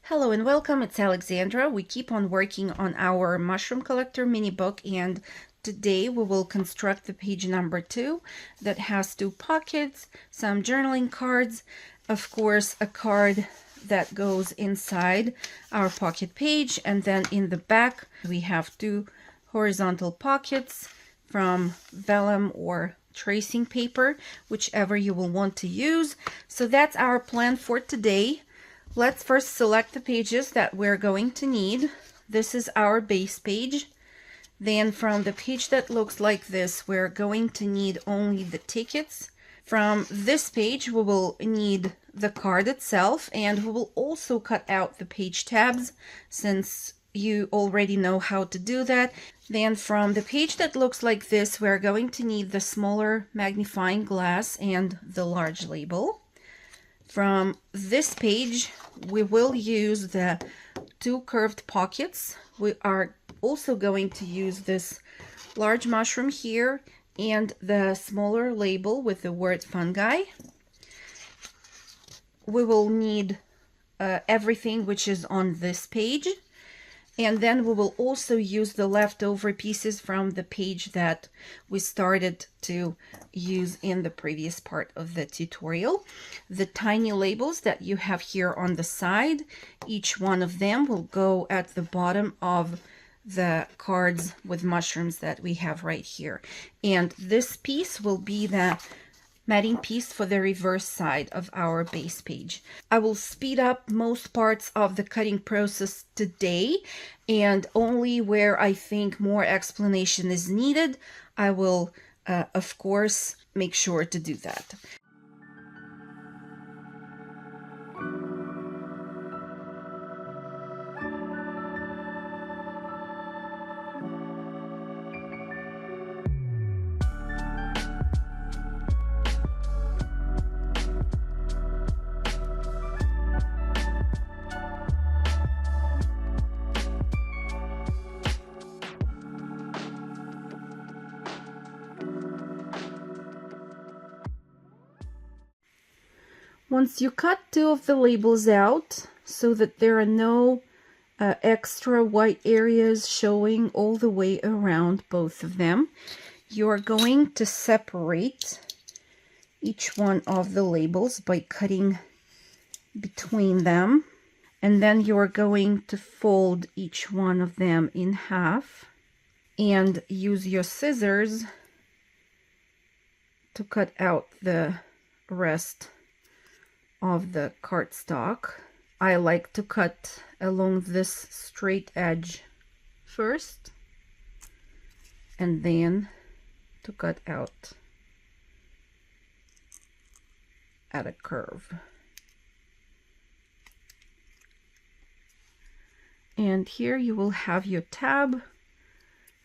Hello and welcome, it's Alexandra. We keep on working on our mushroom collector mini book, and today we will construct the page number 2 that has 2 pockets, some journaling cards, of course a card that goes inside our pocket page, and then in the back we have 2 horizontal pockets from vellum or tracing paper, whichever you will want to use. So that's our plan for today. Let's first select the pages that we're going to need. This is our base page. Then from the page that looks like this, we're going to need only the tickets. From this page, we will need the card itself, and we will also cut out the page tabs since you already know how to do that. Then from the page that looks like this, we're going to need the smaller magnifying glass and the large label. From this page, we will use the 2 curved pockets. We are also going to use this large mushroom here and the smaller label with the word fungi. We will need everything which is on this page. And then we will also use the leftover pieces from the page that we started to use in the previous part of the tutorial. The tiny labels that you have here on the side, each one of them will go at the bottom of the cards with mushrooms that we have right here. And this piece will be the matting piece for the reverse side of our base page. I will speed up most parts of the cutting process today, and only where I think more explanation is needed, I will, of course, make sure to do that. Once you cut 2 of the labels out so that there are no extra white areas showing all the way around both of them, you are going to separate each one of the labels by cutting between them, and then you are going to fold each one of them in half and use your scissors to cut out the rest of the cardstock. I like to cut along this straight edge first, and then to cut out at a curve. And here you will have your tab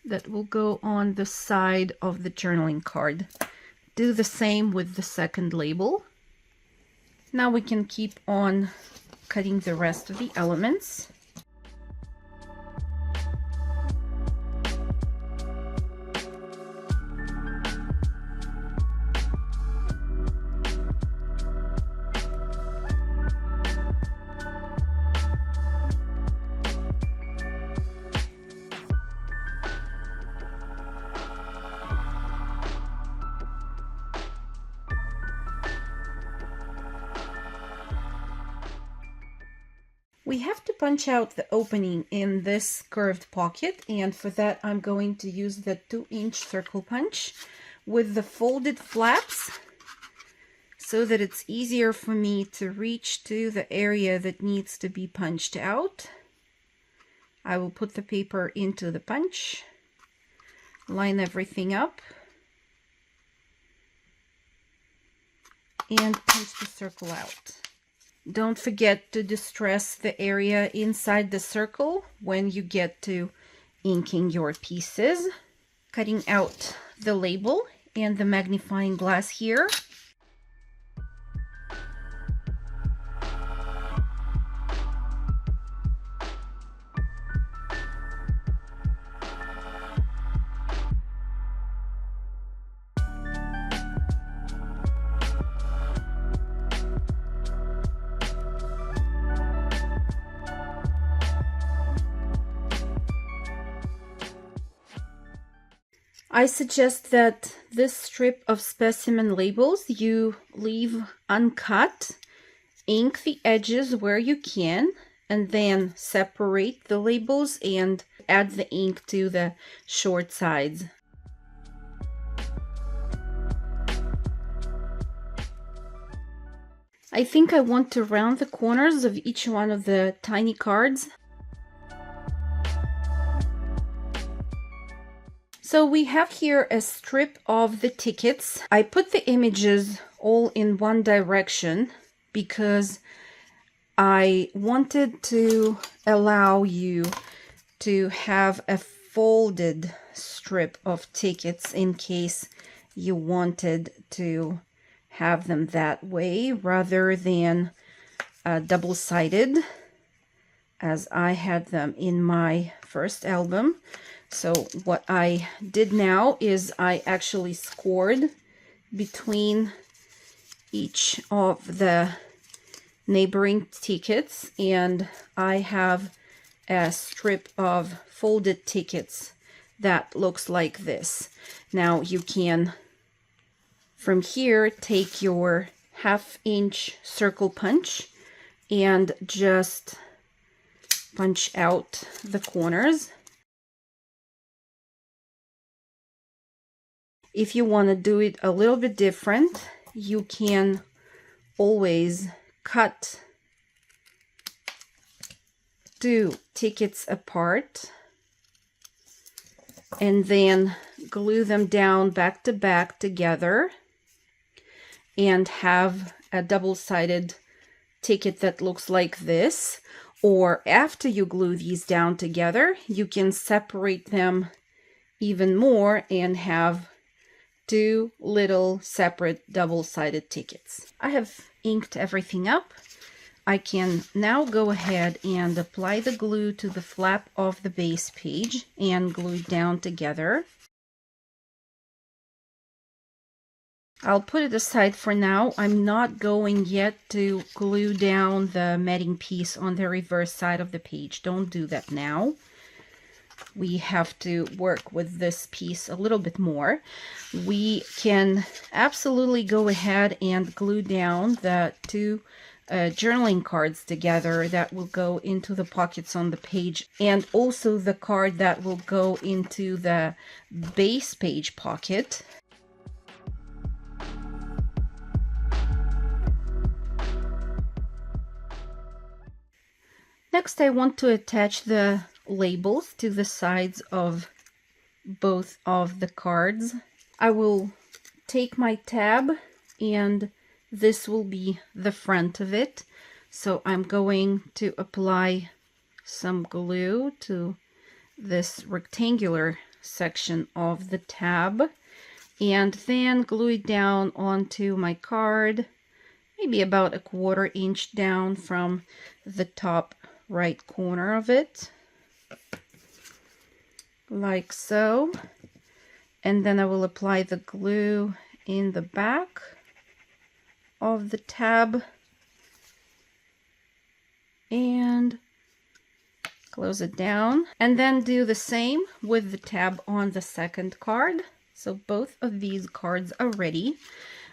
that will go on the side of the journaling card. Do the same with the second label. Now we can keep on cutting the rest of the elements. We have to punch out the opening in this curved pocket, and for that I'm going to use the 2-inch circle punch with the folded flaps so that it's easier for me to reach to the area that needs to be punched out. I will put the paper into the punch, line everything up, and punch the circle out. Don't forget to distress the area inside the circle when you get to inking your pieces. Cutting out the label and the magnifying glass here. I suggest that this strip of specimen labels you leave uncut, ink the edges where you can, and then separate the labels and add the ink to the short sides. I think I want to round the corners of each one of the tiny cards. So we have here a strip of the tickets. I put the images all in one direction because I wanted to allow you to have a folded strip of tickets in case you wanted to have them that way rather than double-sided as I had them in my first album. So what I did now is I actually scored between each of the neighboring tickets, and I have a strip of folded tickets that looks like this. Now you can from here take your 1/2 inch circle punch and just punch out the corners. If you want to do it a little bit different, you can always cut 2 tickets apart and then glue them down back to back together and have a double-sided ticket that looks like this. Or after you glue these down together, you can separate them even more and have 2 little separate double-sided tickets. I have inked everything up. I can now go ahead and apply the glue to the flap of the base page and glue it down together. I'll put it aside for now. I'm not going yet to glue down the matting piece on the reverse side of the page. Don't do that now. We have to work with this piece a little bit more. We can absolutely go ahead and glue down the 2 journaling cards together that will go into the pockets on the page, and also the card that will go into the base page pocket. Next, I want to attach the labels to the sides of both of the cards. I will take my tab, and this will be the front of it. So I'm going to apply some glue to this rectangular section of the tab and then glue it down onto my card, maybe about 1/4 inch down from the top right corner of it, like so. And then I will apply the glue in the back of the tab and close it down, and then do the same with the tab on the second card. So both of these cards are ready.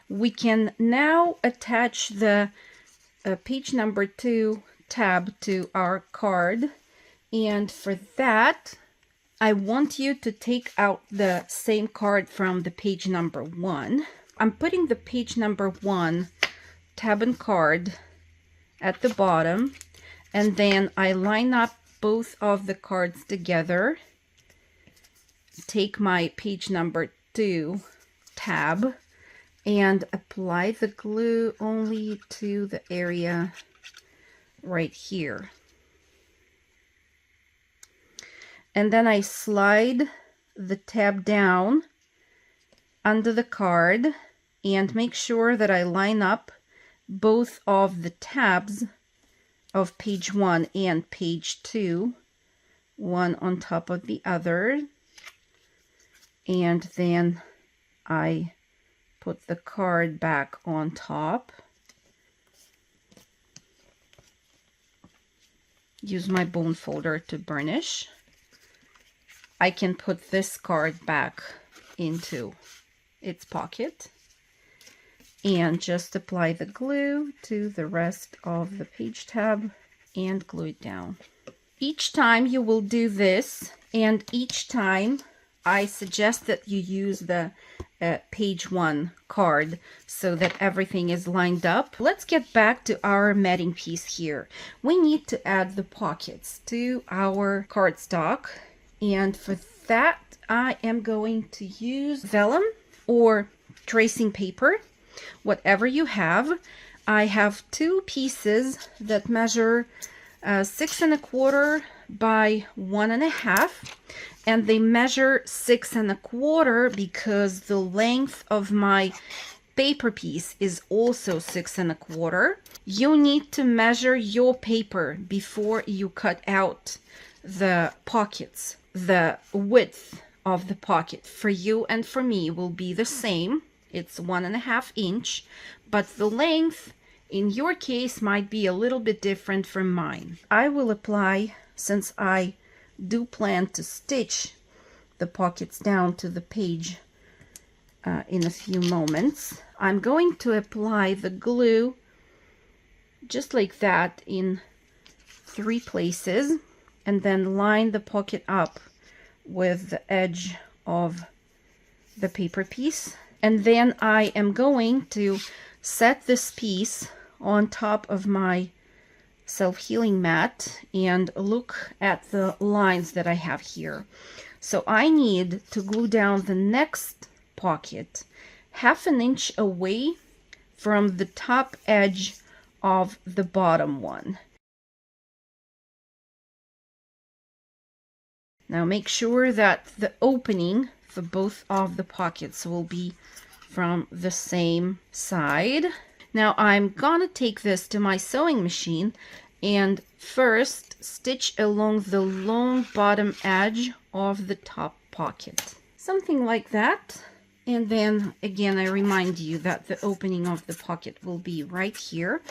We can now attach the page number 2 tab to our card, and for that I want you to take out the same card from the page number 1. I'm putting the page number 1 tab and card at the bottom, and then I line up both of the cards together, take my page number 2 tab and apply the glue only to the area right here. And then I slide the tab down under the card and make sure that I line up both of the tabs of page 1 and page 2, one on top of the other. And then I put the card back on top. Use my bone folder to burnish. I can put this card back into its pocket and just apply the glue to the rest of the page tab and glue it down. Each time you will do this, and each time I suggest that you use the page 1 card so that everything is lined up. Let's get back to our matting piece here. We need to add the pockets to our cardstock, and for that I am going to use vellum or tracing paper, whatever you have. I have 2 pieces that measure 6 1/4 by 1 1/2, and they measure 6 1/4 because the length of my paper piece is also 6 1/4. You need to measure your paper before you cut out the pockets. The width of the pocket for you and for me will be the same. It's 1 1/2 inch, but the length in your case might be a little bit different from mine. I will apply, since I do plan to stitch the pockets down to the page in a few moments, I'm going to apply the glue just like that in 3 places, and then line the pocket up with the edge of the paper piece. And then I am going to set this piece on top of my self-healing mat and look at the lines that I have here. So I need to glue down the next pocket 1/2 inch away from the top edge of the bottom one. Now make sure that the opening for both of the pockets will be from the same side. Now I'm gonna take this to my sewing machine and first stitch along the long bottom edge of the top pocket. Something like that. And then again, I remind you that the opening of the pocket will be right here.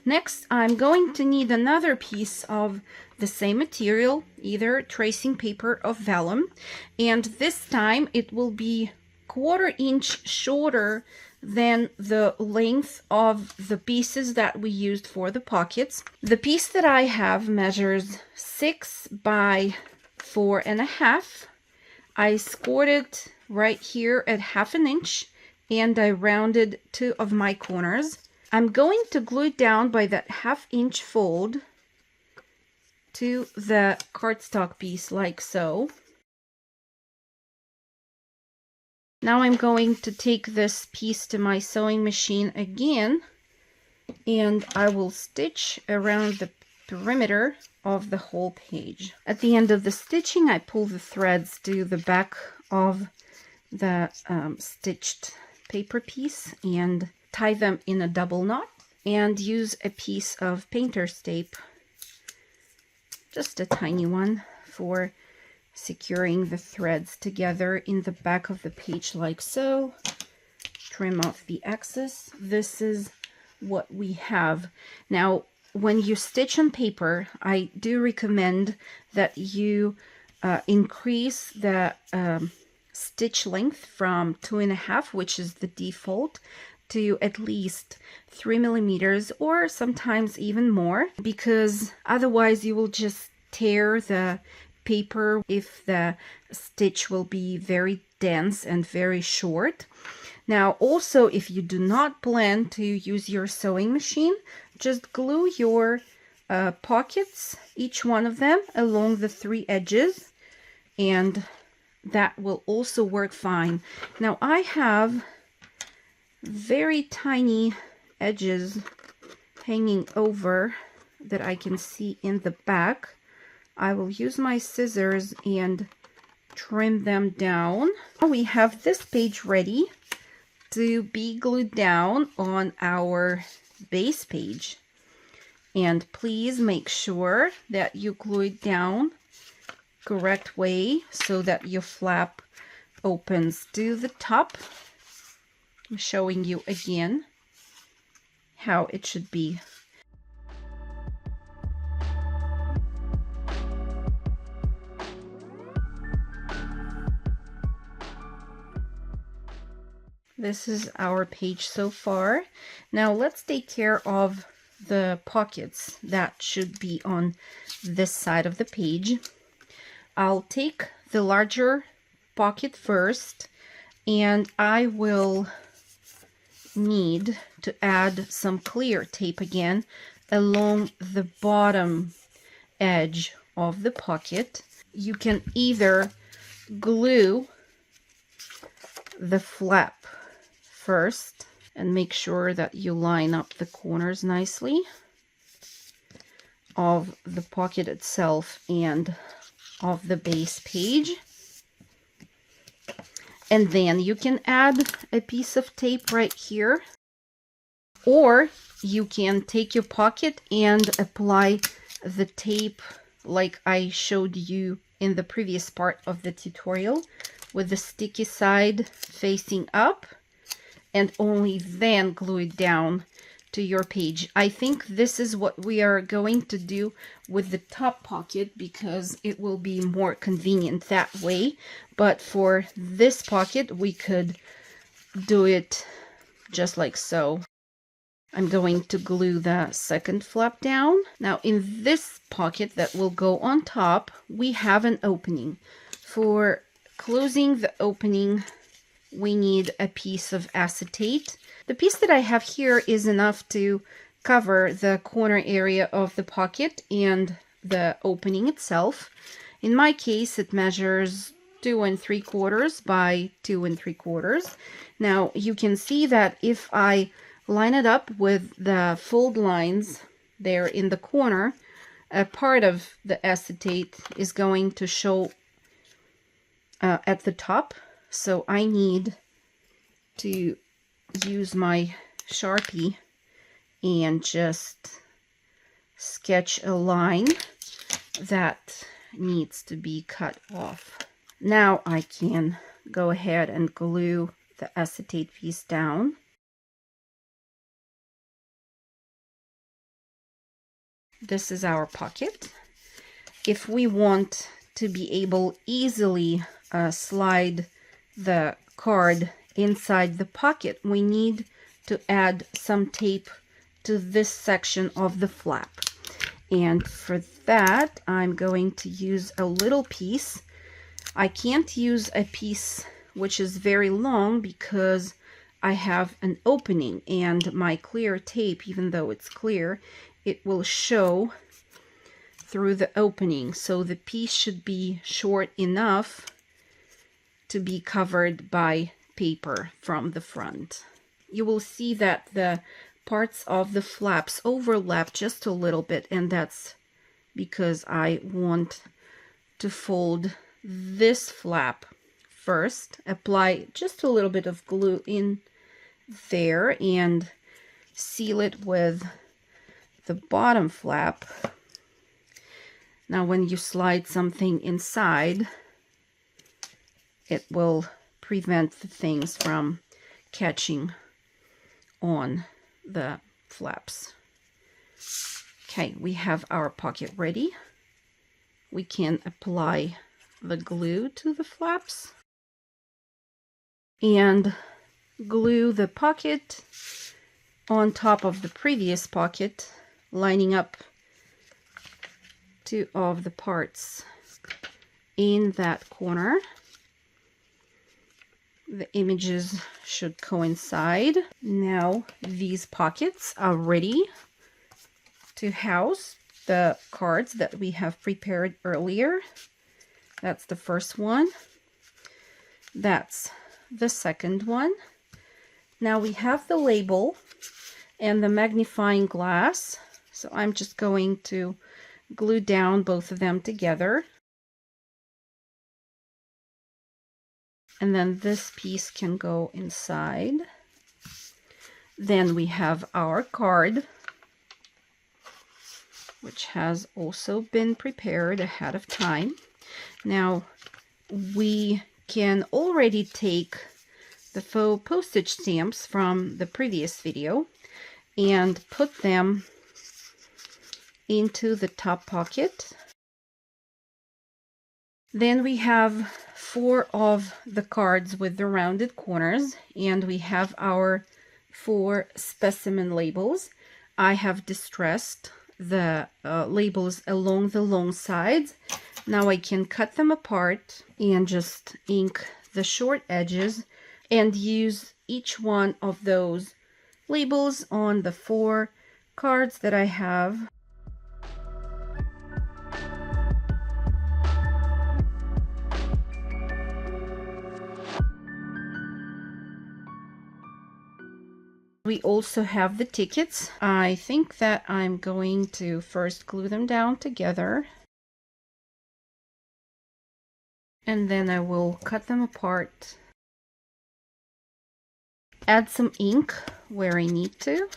Next, I'm going to need another piece of the same material, either tracing paper or vellum. And this time it will be 1/4 inch shorter than the length of the pieces that we used for the pockets. The piece that I have measures 6 by 4 1/2. I scored it right here at 1/2 inch, and I rounded 2 of my corners. I'm going to glue it down by that 1/2 inch fold to the cardstock piece like so. Now I'm going to take this piece to my sewing machine again, and I will stitch around the perimeter of the whole page. At the end of the stitching, I pull the threads to the back of the stitched paper piece and tie them in a double knot, and use a piece of painter's tape, just a tiny one, for securing the threads together in the back of the page like so. Trim off the excess. This is what we have. Now, when you stitch on paper, I do recommend that you increase the stitch length from 2 1/2, which is the default, to at least 3 millimeters, or sometimes even more, because otherwise you will just tear the paper if the stitch will be very dense and very short. Now, also, if you do not plan to use your sewing machine, just glue your pockets, each one of them, along the 3 edges, and that will also work fine. Now, I have very tiny edges hanging over that I can see in the back. I will use my scissors and trim them down. Now we have this page ready to be glued down on our base page. And please make sure that you glue it down correct way so that your flap opens to the top. I'm showing you again how it should be. This is our page so far. Now let's take care of the pockets that should be on this side of the page. I'll take the larger pocket first, and I will need to add some clear tape again along the bottom edge of the pocket. You can either glue the flap first and make sure that you line up the corners nicely of the pocket itself and of the base page, and then you can add a piece of tape right here, or you can take your pocket and apply the tape like I showed you in the previous part of the tutorial, with the sticky side facing up, and only then glue it down to your page. I think this is what we are going to do with the top pocket because it will be more convenient that way. But for this pocket, we could do it just like so. I'm going to glue the second flap down. Now in this pocket that will go on top, we have an opening. For closing the opening, we need a piece of acetate. The piece that I have here is enough to cover the corner area of the pocket and the opening itself. In my case, it measures 2 3/4 by 2 3/4. Now you can see that if I line it up with the fold lines there in the corner, a part of the acetate is going to show at the top. So I need to use my Sharpie and just sketch a line that needs to be cut off. Now I can go ahead and glue the acetate piece down. This is our pocket. If we want to be able easily slide the card inside the pocket, we need to add some tape to this section of the flap. And for that, I'm going to use a little piece. I can't use a piece which is very long because I have an opening, and my clear tape, even though it's clear, it will show through the opening. So the piece should be short enough to be covered by paper from the front. You will see that the parts of the flaps overlap just a little bit, and that's because I want to fold this flap first, apply just a little bit of glue in there, and seal it with the bottom flap. Now when you slide something inside, it will prevent the things from catching on the flaps. Okay, we have our pocket ready. We can apply the glue to the flaps and glue the pocket on top of the previous pocket, lining up two of the parts in that corner. The images should coincide. Now these pockets are ready to house the cards that we have prepared earlier. That's the first one. That's the second one. Now we have the label and the magnifying glass. So I'm just going to glue down both of them together. And then this piece can go inside. Then we have our card, which has also been prepared ahead of time. Now we can already take the faux postage stamps from the previous video and put them into the top pocket. Then we have 4 of the cards with the rounded corners, and we have our 4 specimen labels. I have distressed the labels along the long sides. Now I can cut them apart and just ink the short edges and use each one of those labels on the 4 cards that I have. We also have the tickets. I think that I'm going to first glue them down together, and then I will cut them apart, add some ink where I need to,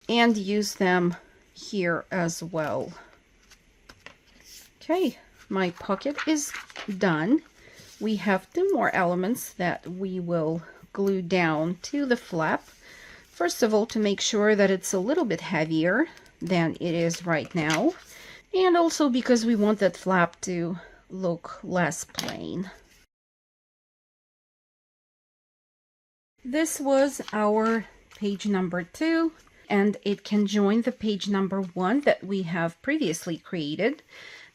and use them here as well. Okay, my pocket is done. We have 2 more elements that we will glue down to the flap. First of all, to make sure that it's a little bit heavier than it is right now, and also because we want that flap to look less plain. This was our page number 2, and it can join the page number 1 that we have previously created.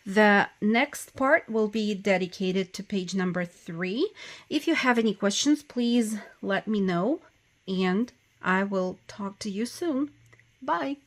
The next part will be dedicated to page number 3. If you have any questions, please let me know, and I will talk to you soon. Bye.